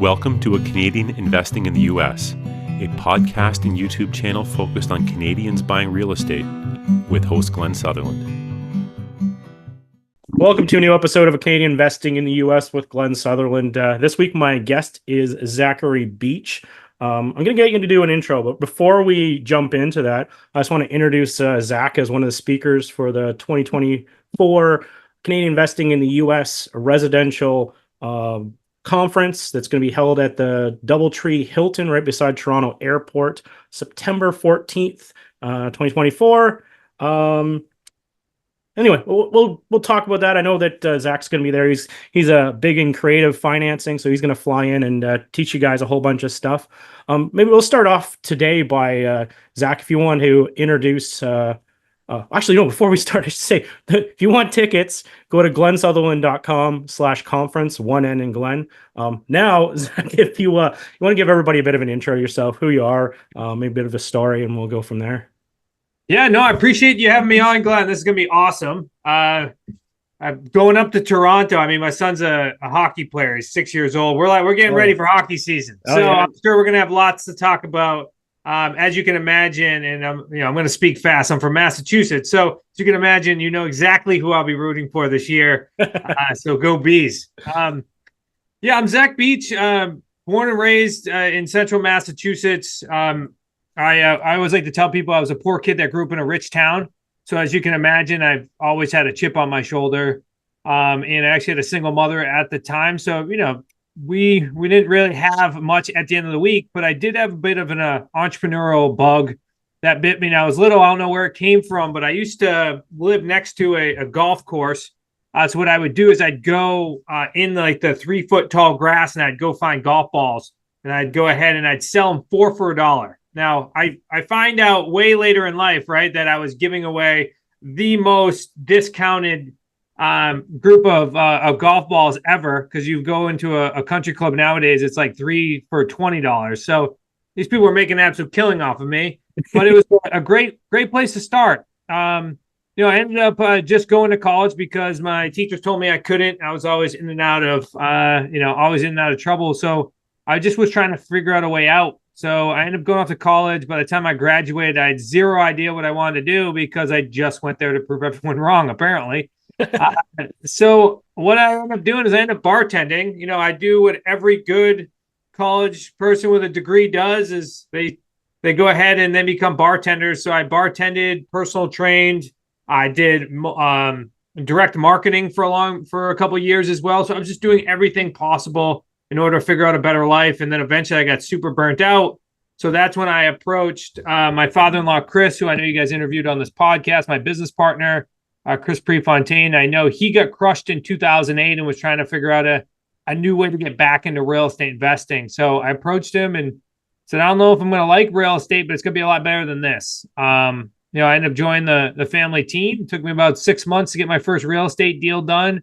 Welcome to A Canadian Investing in the U.S., a podcast and YouTube channel focused on Canadians buying real estate with host Glenn Sutherland. Welcome to a new episode of A Canadian Investing in the U.S. with Glenn Sutherland. This week, my guest is Zachary Beach. I'm going to get you to do an intro, but before we jump into that, I just want to introduce Zach as one of the speakers for the 2024 Canadian Investing in the U.S. residential conference that's going to be held at the DoubleTree Hilton right beside Toronto Airport, September 14th, 2024. Anyway, we'll talk about that. I know that Zach's going to be there. He's big in creative financing, so he's going to fly in and teach you guys a whole bunch of stuff. Maybe we'll start off today by Zach, if you want to introduce. Actually, no. Before we start, I should say if you want tickets, go to glensutherland.com/conference. One N in Glenn. Now, Zach, if you want to give everybody a bit of an intro yourself, who you are, maybe a bit of a story, and we'll go from there. Yeah, no, I appreciate you having me on, Glenn. This is going to be awesome. I'm going up to Toronto. I mean, my son's a hockey player. He's 6 years old. We're getting ready for hockey season. So yeah. I'm sure we're going to have lots to talk about. As you can imagine, and I'm going to speak fast. I'm from Massachusetts. So as you can imagine, you know exactly who I'll be rooting for this year. So go Bees. I'm Zach Beach, born and raised in central Massachusetts. I always like to tell people I was a poor kid that grew up in a rich town. So as you can imagine, I've always had a chip on my shoulder. And I actually had a single mother at the time. So, we didn't really have much at the end of the week, but I did have a bit of an entrepreneurial bug that bit me. Now, I was little. I don't know where it came from, but I used to live next to a golf course. So what I would do is I'd go in like the 3 foot tall grass and I'd go find golf balls and I'd go ahead and I'd sell them $4 for $1. Now, I find out way later in life, right, that I was giving away the most discounted group of golf balls ever, because you go into a country club nowadays, it's like 3 for $20. So these people were making an absolute killing off of me, but it was a great place to start. I ended up just going to college because my teachers told me I couldn't. I was always in and out of, always in and out of trouble. So I just was trying to figure out a way out. So I ended up going off to college. By the time I graduated, I had zero idea what I wanted to do because I just went there to prove everyone wrong, apparently. So what I ended up doing is I ended up bartending. I do what every good college person with a degree does, is they go ahead and then become bartenders. So I bartended, personal trained. I did direct marketing for a couple of years as well. So I was just doing everything possible in order to figure out a better life. And then eventually I got super burnt out. So that's when I approached my father-in-law, Chris, who I know you guys interviewed on this podcast, my business partner, Chris Prefontaine. I know he got crushed in 2008 and was trying to figure out a new way to get back into real estate investing. So I approached him and said, I don't know if I'm going to like real estate, but it's going to be a lot better than this. I ended up joining the family team. It took me about 6 months to get my first real estate deal done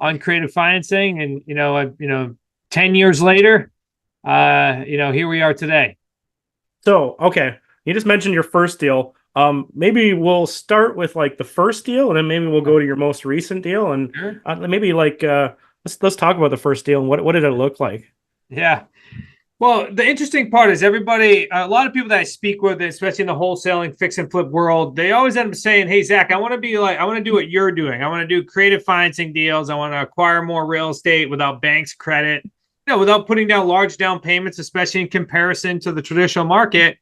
on creative financing. And, 10 years later, here we are today. So, okay. You just mentioned your first deal. Maybe we'll start with like the first deal and then maybe we'll go to your most recent deal. And maybe let's talk about the first deal and what did it look like? Yeah. Well, the interesting part is a lot of people that I speak with, especially in the wholesaling fix and flip world, they always end up saying, hey, Zach, I want to do what you're doing. I want to do creative financing deals. I want to acquire more real estate without banks credit, without putting down large down payments, especially in comparison to the traditional market.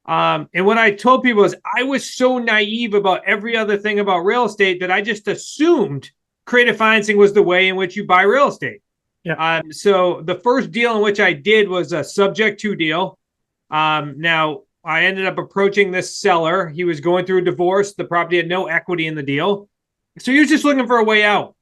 And what I told people is I was so naive about every other thing about real estate that I just assumed creative financing was the way in which you buy real estate. Yeah. So the first deal in which I did was a subject to deal. Now I ended up approaching this seller. He was going through a divorce. The property had no equity in the deal. So he was just looking for a way out.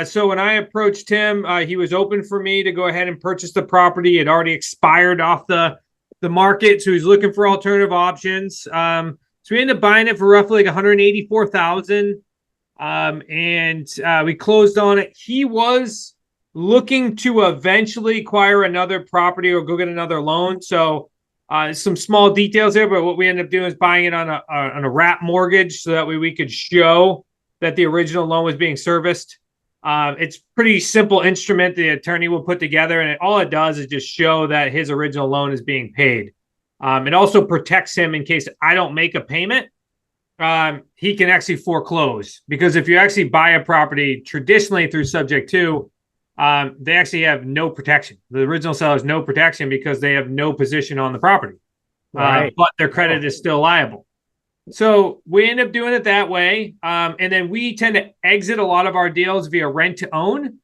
So when I approached him, he was open for me to go ahead and purchase the property. It already expired off the market. So he's looking for alternative options. So we ended up buying it for roughly like $184,000. And we closed on it. He was looking to eventually acquire another property or go get another loan. So some small details there, but what we ended up doing is buying it on a wrap mortgage so that way we could show that the original loan was being serviced. It's pretty simple instrument the attorney will put together, and all it does is just show that his original loan is being paid. It also protects him in case I don't make a payment. He can actually foreclose, because if you actually buy a property traditionally through subject to, they actually have no protection. The original seller has no protection because they have no position on the property, but their credit is still liable. So we end up doing it that way. And then we tend to exit a lot of our deals via rent to own,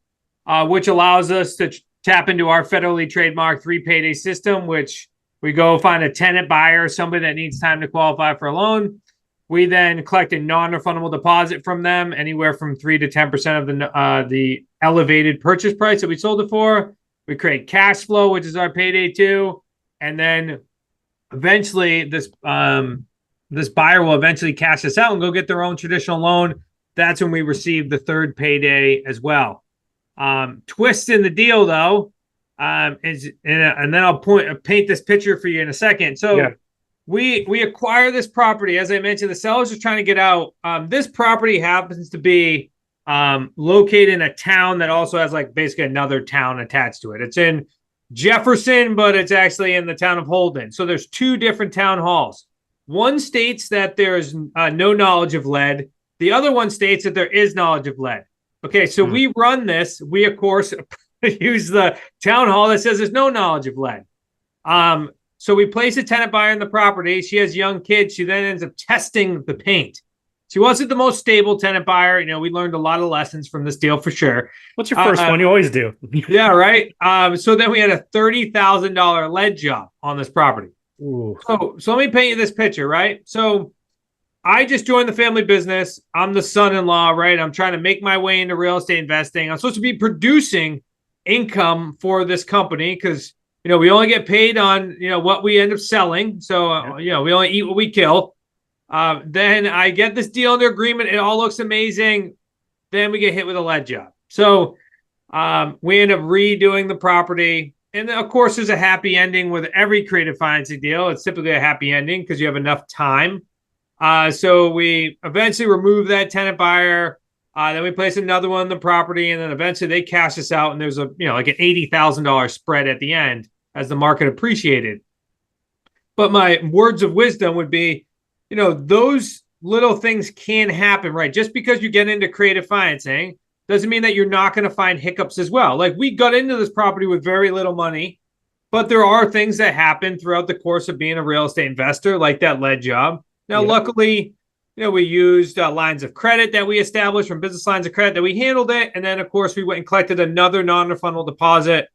which allows us to tap into our federally trademarked 3 payday system, which we go find a tenant buyer, somebody that needs time to qualify for a loan. We then collect a non-refundable deposit from them, anywhere from 3 to 10% of the elevated purchase price that we sold it for. We create cash flow, which is our payday 2. And then eventually this buyer will eventually cash us out and go get their own traditional loan. That's when we receive the 3rd payday as well. Twist in the deal, though, and then I'll paint this picture for you in a second. So we acquire this property. As I mentioned, the sellers are trying to get out. This property happens to be located in a town that also has like basically another town attached to it. It's in Jefferson, but it's actually in the town of Holden. So there's 2 different town halls. One states that there's no knowledge of lead. The other one states that there is knowledge of lead. Okay, so we run this. We, of course, use the town hall that says there's no knowledge of lead. So we place a tenant buyer in the property. She has young kids. She then ends up testing the paint. She wasn't the most stable tenant buyer. You know, we learned a lot of lessons from this deal for sure. What's your first one? You always do. Yeah, right. So then we had a $30,000 lead job on this property. Ooh. So let me paint you this picture, right? So I just joined the family business. I'm the son-in-law, right? I'm trying to make my way into real estate investing. I'm supposed to be producing income for this company because, you know, we only get paid on, you know, what we end up selling. So, you know, we only eat what we kill. Then I get this deal under agreement. It all looks amazing. Then we get hit with a lead job. So we end up redoing the property. And then, of course, there's a happy ending with every creative financing deal. It's typically a happy ending because you have enough time. So we eventually remove that tenant buyer. Then we place another one on the property, and then eventually they cash us out. And there's a, you know, like an $80,000 spread at the end as the market appreciated. But my words of wisdom would be, you know, those little things can happen, right? Just because you get into creative financing doesn't mean that you're not going to find hiccups as well. Like, we got into this property with very little money, but there are things that happen throughout the course of being a real estate investor, like that lead job. Now, luckily, you know, we used lines of credit that we established from business lines of credit that we handled it. And then, of course, we went and collected another non-refundable deposit,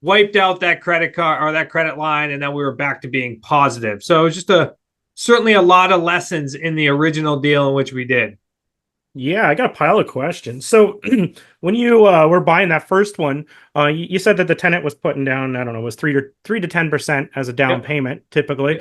wiped out that credit card or that credit line, and then we were back to being positive. So it was just certainly a lot of lessons in the original deal in which we did. Yeah, I got a pile of questions. So when you were buying that first one, you said that the tenant was putting down, I don't know, was 3 to 10% as a down payment typically.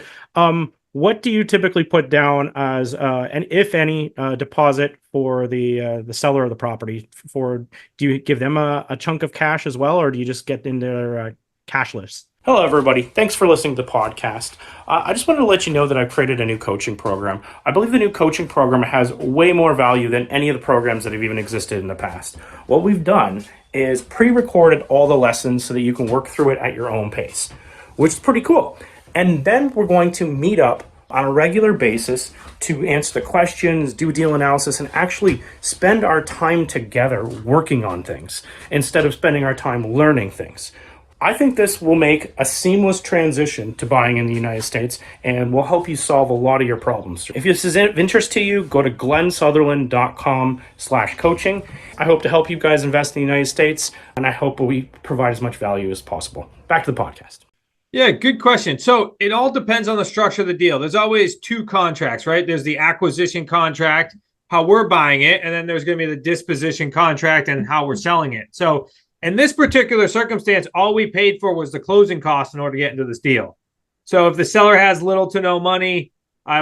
What do you typically put down as and if any deposit for the seller of the property? Do you give them a chunk of cash as well, or do you just get into their cash list? Hello, everybody. Thanks for listening to the podcast. I just wanted to let you know that I've created a new coaching program. I believe the new coaching program has way more value than any of the programs that have even existed in the past. What we've done is pre-recorded all the lessons so that you can work through it at your own pace, which is pretty cool. And then we're going to meet up on a regular basis to answer the questions, do deal analysis, and actually spend our time together working on things instead of spending our time learning things. I think this will make a seamless transition to buying in the United States and will help you solve a lot of your problems. If this is of interest to you, go to glensutherland.com/coaching. I hope to help you guys invest in the United States, and I hope we provide as much value as possible. Back to the podcast. Yeah, good question. So it all depends on the structure of the deal. There's always 2 contracts, right? There's the acquisition contract, how we're buying it, and then there's going to be the disposition contract and how we're selling it. So in this particular circumstance, all we paid for was the closing costs in order to get into this deal. So if the seller has little to no money,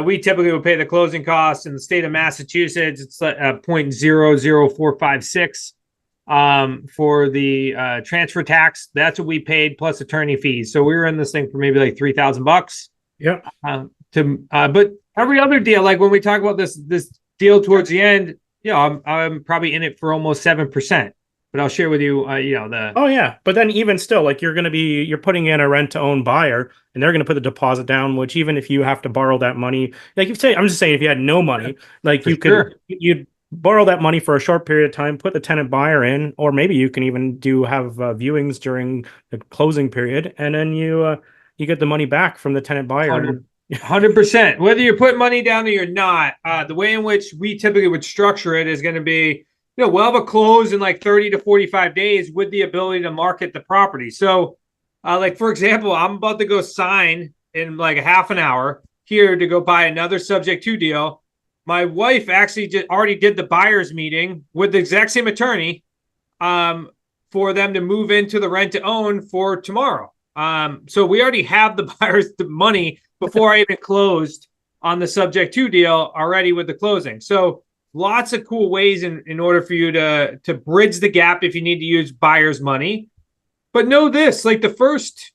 we typically would pay the closing costs. In the state of Massachusetts, it's 0.00456 for the transfer tax. That's what we paid plus attorney fees. So we were in this thing for maybe like $3,000. Yeah. But every other deal, like when we talk about this deal towards the end, you know, I'm probably in it for almost 7%. but I'll share with you, the. Oh yeah, but then even still, like you're putting in a rent to own buyer, and they're gonna put the deposit down. Which even if you have to borrow that money, like I'm just saying, if you had no money, like you'd borrow that money for a short period of time, put the tenant buyer in, or maybe you can even have viewings during the closing period, and then you get the money back from the tenant buyer. 100%. Whether you're putting money down or you're not, the way in which we typically would structure it is going to be, we'll have a close in like 30 to 45 days with the ability to market the property. So, like, for example, I'm about to go sign in like a half an hour here to go buy another subject to deal. My wife actually just already did the buyer's meeting with the exact same attorney for them to move into the rent to own for tomorrow. So we already have the buyer's money before I even closed on the subject to deal already with the closing. So lots of cool ways in order for you to bridge the gap if you need to use buyer's money. But know this, like the first,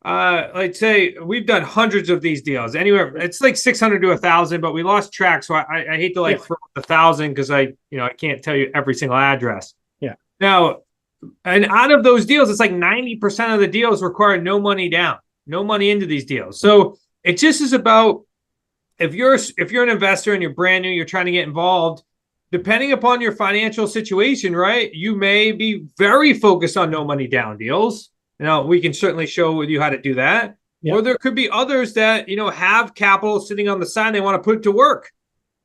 let's say we've done hundreds of these deals. Anywhere, it's like 600 to 1,000, but we lost track. So I hate to throw 1,000 because I can't tell you every single address. Yeah. Now, and out of those deals, it's like 90% of the deals require no money down, no money into these deals. So it just is about, if you're an investor and you're brand new, you're trying to get involved, depending upon your financial situation, right? You may be very focused on no money down deals. We can certainly show you how to do that. Yeah. Or there could be others that, have capital sitting on the side, they want to put it to work.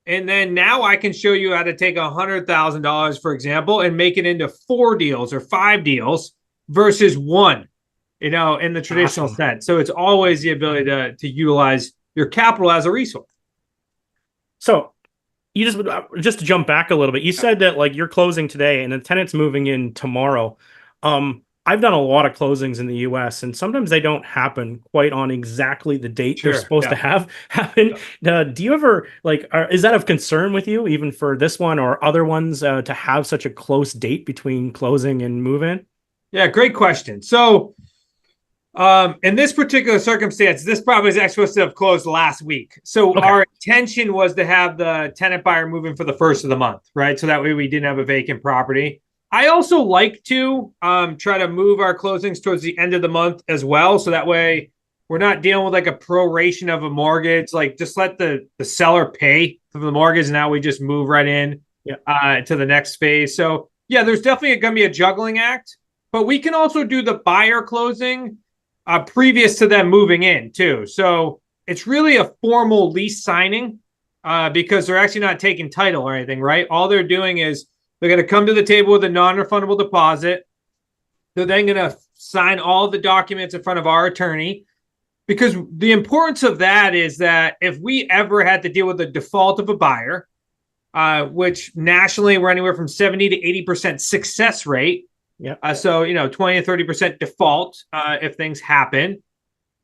And then now I can show you how to take $100,000, for example, and make it into 4 deals or 5 deals versus 1, in the traditional sense. So it's always the ability to utilize your capital as a resource. So you just to jump back a little bit, you said that like you're closing today and the tenant's moving in tomorrow. I've done a lot of closings in the US, and sometimes they don't happen quite on exactly the date they're supposed to have happen. Do you ever is that of concern with you, even for this one or other ones, to have such a close date between closing and move-in? Yeah, great question. So in this particular circumstance, this property is actually supposed to have closed last week. So our intention was to have the tenant buyer move in for the first of the month, right? So that way we didn't have a vacant property. I also like to try to move our closings towards the end of the month as well. So that way we're not dealing with like a proration of a mortgage. Like just let the seller pay for the mortgage. And now we just move right in to the next phase. So yeah, there's definitely going to be a juggling act. But we can also do the buyer closing previous to them moving in too. So it's really a formal lease signing because they're actually not taking title or anything, right? All they're doing is they're going to come to the table with a non-refundable deposit. They're then going to sign all the documents in front of our attorney, because the importance of that is that if we ever had to deal with the default of a buyer, which nationally we're anywhere from 70 to 80% success rate. Yeah. So, 20 to 30% default if things happen.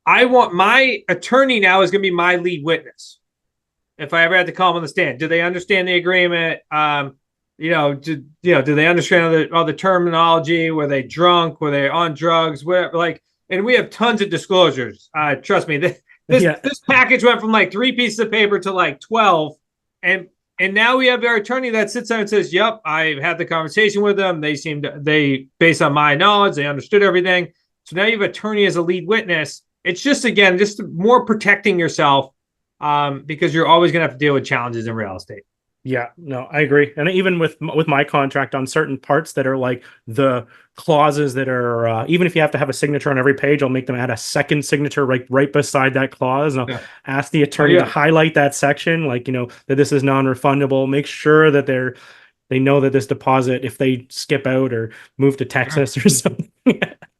I want my attorney now is going to be my lead witness. If I ever had to call them on the stand, do they understand the agreement? Do they understand all the terminology? Were they drunk? Were they on drugs? Whatever. And we have tons of disclosures. Trust me, this package went from like 3 pieces of paper to like 12, and now we have our attorney that sits there and says, "Yep, I've had the conversation with them. They based on my knowledge, they understood everything." So now you have attorney as a lead witness. It's just more protecting yourself because you're always going to have to deal with challenges in real estate. Yeah, no, I agree. And even with my contract, on certain parts that are like the clauses that are, even if you have to have a signature on every page, I'll make them add a second signature right beside that clause. And I'll ask the attorney to highlight that section, that this is non-refundable. Make sure that they know that this deposit, if they skip out or move to Texas or something.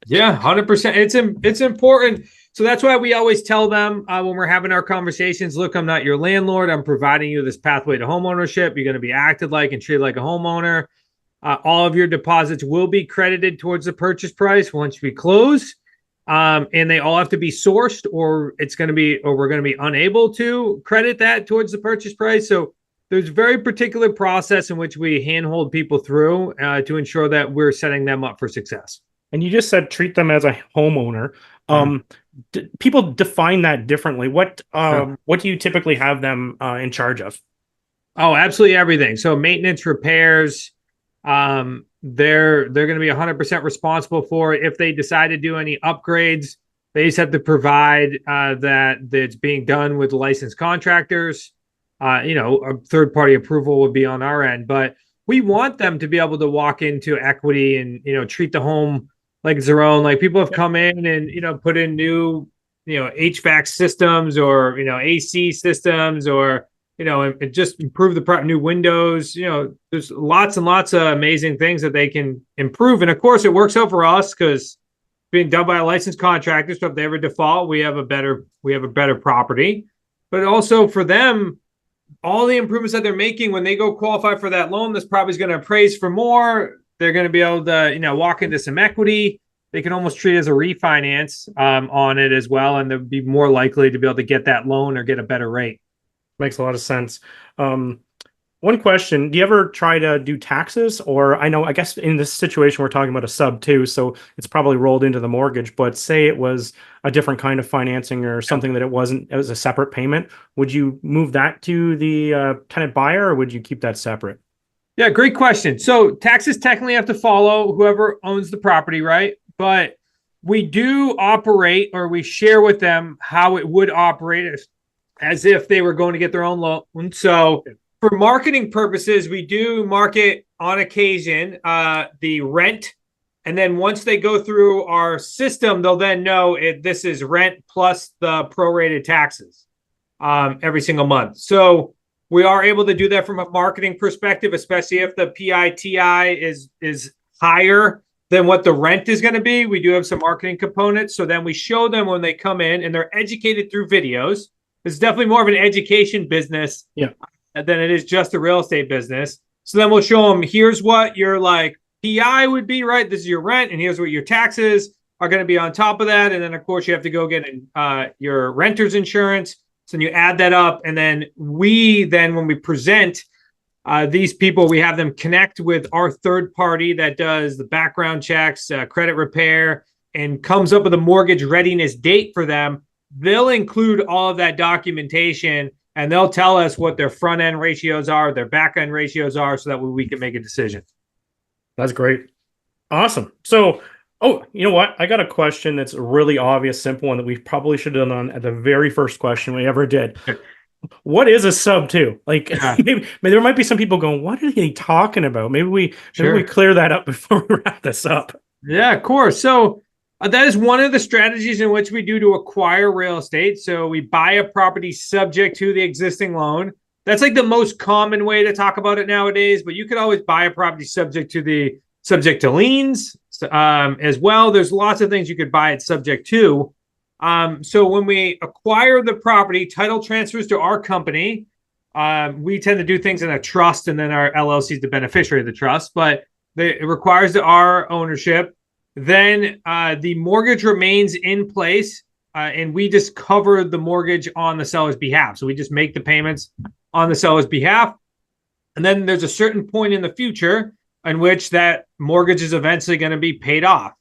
Yeah, 100%. It's important. So that's why we always tell them when we're having our conversations, look, I'm not your landlord. I'm providing you this pathway to homeownership. You're going to be acted like and treated like a homeowner. All of your deposits will be credited towards the purchase price once we close. And they all have to be sourced, or we're going to be unable to credit that towards the purchase price. So there's a very particular process in which we handhold people through to ensure that we're setting them up for success. And you just said treat them as a homeowner. People define that differently. What do you typically have them in charge of? Oh, absolutely everything. So maintenance, repairs, They're going to be 100% responsible for it. If they decide to do any upgrades, they just have to provide that it's being done with licensed contractors. A third-party approval would be on our end, but we want them to be able to walk into equity and, treat the home like it's their own. Like, people have come in and, put in new, HVAC systems or, AC systems or, and just improve the new windows. There's lots and lots of amazing things that they can improve. And of course, it works out for us because being done by a licensed contractor. So if they ever default, we have a better property. But also for them, all the improvements that they're making when they go qualify for that loan, this property is going to appraise for more. They're going to be able to, walk into some equity. They can almost treat it as a refinance on it as well, and they'll be more likely to be able to get that loan or get a better rate. Makes a lot of sense. One question, do you ever try to do taxes? Or I guess in this situation, we're talking about a sub too, so it's probably rolled into the mortgage, but say it was a different kind of financing or something that it was a separate payment. Would you move that to the tenant buyer, or would you keep that separate? Yeah, great question. So taxes technically have to follow whoever owns the property, right? But we do operate, or we share with them how it would operate as if they were going to get their own loan. So for marketing purposes, we do market on occasion the rent. And then once they go through our system, they'll then know if this is rent plus the prorated taxes every single month. So we are able to do that from a marketing perspective, especially if the PITI is higher than what the rent is going to be. We do have some marketing components. So then we show them when they come in, and they're educated through videos. It's definitely more of an education business than it is just a real estate business. So then we'll show them, here's what your PI would be, right? This is your rent, and here's what your taxes are going to be on top of that. And then, of course, you have to go get your renter's insurance. So then you add that up. And then when we present these people, we have them connect with our third party that does the background checks, credit repair, and comes up with a mortgage readiness date for them. They'll include all of that documentation, and they'll tell us what their front end ratios are, their back end ratios are, so that we can make a decision. That's great. Awesome. So, you know what? I got a question that's a really obvious, simple one that we probably should have done at the very first question we ever did. What is a sub two? Maybe there might be some people going, what are they talking about? Maybe we clear that up before we wrap this up. Yeah, of course. So that is one of the strategies in which we do to acquire real estate. So we buy a property subject to the existing loan. That's the most common way to talk about it nowadays, but you could always buy a property subject to liens as well. There's lots of things you could buy it subject to. So when we acquire the property, title transfers to our company. We tend to do things in a trust, and then our LLC is the beneficiary of the trust, but it requires our ownership. Then the mortgage remains in place, and we just cover the mortgage on the seller's behalf. So we just make the payments on the seller's behalf. And then there's a certain point in the future in which that mortgage is eventually going to be paid off.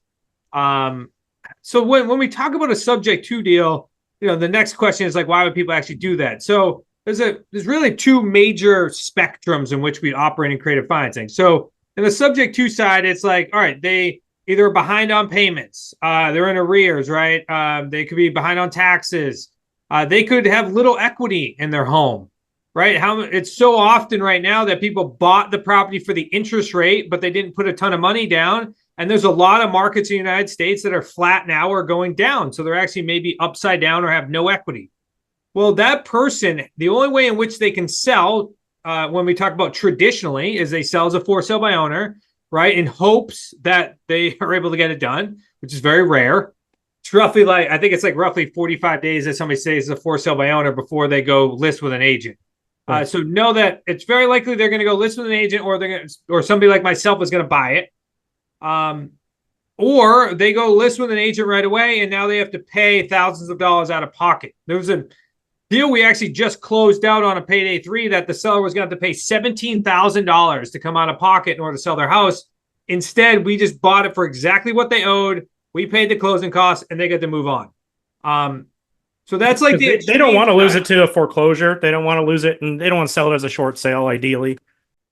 So when we talk about a subject to deal, the next question is why would people actually do that? So there's really two major spectrums in which we operate in creative financing. So in the subject to side, it's all right, they either are behind on payments, they're in arrears, right? They could be behind on taxes. They could have little equity in their home, right? It's so often right now that people bought the property for the interest rate, but they didn't put a ton of money down. And there's a lot of markets in the United States that are flat now or going down. So they're actually maybe upside down or have no equity. Well, that person, the only way in which they can sell, when we talk about traditionally, is they sell as a for sale by owner, right? In hopes that they are able to get it done, which is very rare. It's roughly I think it's roughly 45 days that somebody says it's a for sale by owner before they go list with an agent. Right. So know that it's very likely they're going to go list with an agent, or somebody like myself is going to buy it. Or they go list with an agent right away, and now they have to pay thousands of dollars out of pocket. There was a deal we actually just closed out on a payday 3 that the seller was going to have to pay $17,000 to come out of pocket in order to sell their house. Instead, we just bought it for exactly what they owed. We paid the closing costs, and they get to move on. So that's they don't want to lose it to a foreclosure. They don't want to lose it, and they don't want to sell it as a short sale, ideally.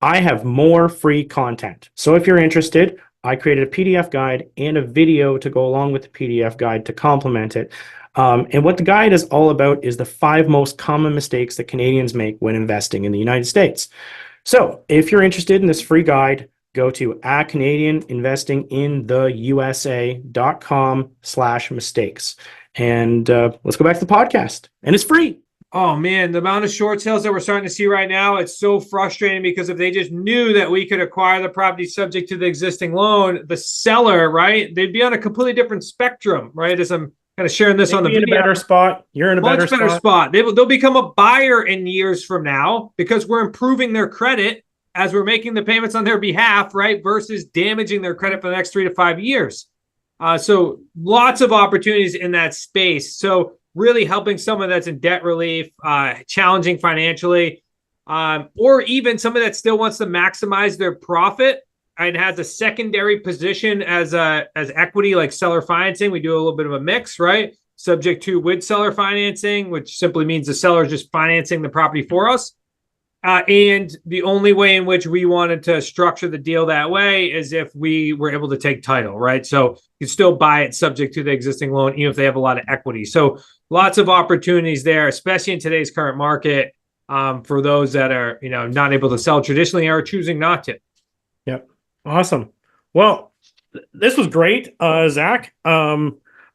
I have more free content. So if you're interested, I created a PDF guide and a video to go along with the PDF guide to complement it. And what the guide is all about is the 5 most common mistakes that Canadians make when investing in the United States. So if you're interested in this free guide, go to CanadianInvestingInTheUSA.com/mistakes. And let's go back to the podcast. And it's free. Oh man, the amount of short sales that we're starting to see right now, it's so frustrating because if they just knew that we could acquire the property subject to the existing loan, the seller, right, they'd be on a completely different spectrum, right? As I'm kind of sharing this on the video. In a better spot. You're in a much better spot. They'll become a buyer in years from now because we're improving their credit as we're making the payments on their behalf, right, versus damaging their credit for the next 3 to 5 years. So lots of opportunities in that space. So really helping someone that's in debt relief, challenging financially, or even someone that still wants to maximize their profit and has a secondary position as equity, like seller financing. We do a little bit of a mix, right? Subject to with seller financing, which simply means the seller is just financing the property for us. And the only way in which we wanted to structure the deal that way is if we were able to take title, right? So you still buy it subject to the existing loan, even if they have a lot of equity. So lots of opportunities there, especially in today's current market, for those that are, not able to sell traditionally or choosing not to. Yep. Awesome. Well, this was great, Zach.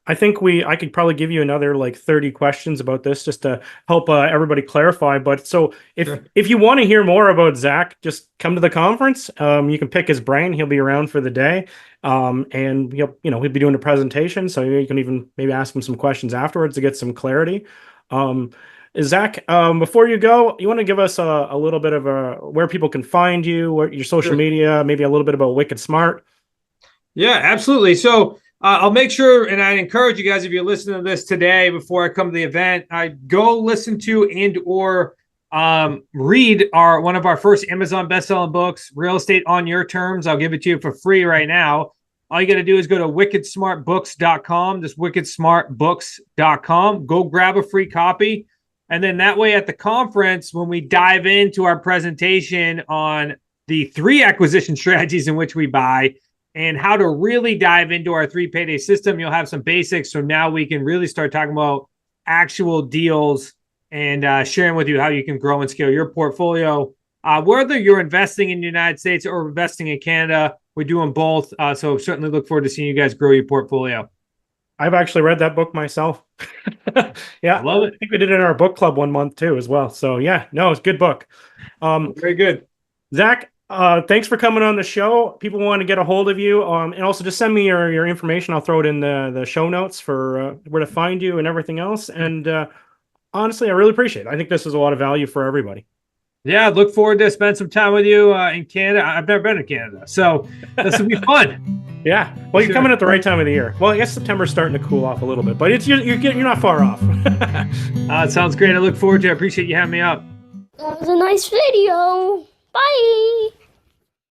I think I could probably give you another like 30 questions about this just to help everybody clarify. But so if you want to hear more about Zach, just come to the conference. You can pick his brain. He'll be around for the day. And he'll be doing a presentation. So you can even maybe ask him some questions afterwards to get some clarity. Zach, before you go, you want to give us a little bit of where people can find you, your social media, maybe a little bit about Wicked Smart. Yeah, absolutely. So I'll make sure, and I'd encourage you guys, if you're listening to this today before I come to the event, I go listen to and or read one of our first Amazon bestselling books, Real Estate on Your Terms. I'll give it to you for free right now. All you got to do is go to wickedsmartbooks.com, just wickedsmartbooks.com. Go grab a free copy. And then that way at the conference, when we dive into our presentation on the 3 acquisition strategies in which we buy, and how to really dive into our 3 payday system, you'll have some basics. So now we can really start talking about actual deals and sharing with you how you can grow and scale your portfolio. Whether you're investing in the United States or investing in Canada, we're doing both. So certainly look forward to seeing you guys grow your portfolio. I've actually read that book myself. Yeah, I love it. I think we did it in our book club one month too as well. So yeah, no, it's a good book. Very good. Zach, thanks for coming on the show. People want to get a hold of you, and also just send me your information. I'll throw it in the show notes for where to find you and everything else. And honestly, I really appreciate it. I think this is a lot of value for everybody. Yeah, look forward to spend some time with you in Canada. I've never been to Canada, so this will be fun. Yeah, well, you're coming at the right time of the year. Well, I guess September's starting to cool off a little bit, but you're not far off. It sounds great. I look forward to it. I appreciate you having me up. That was a nice video. Bye.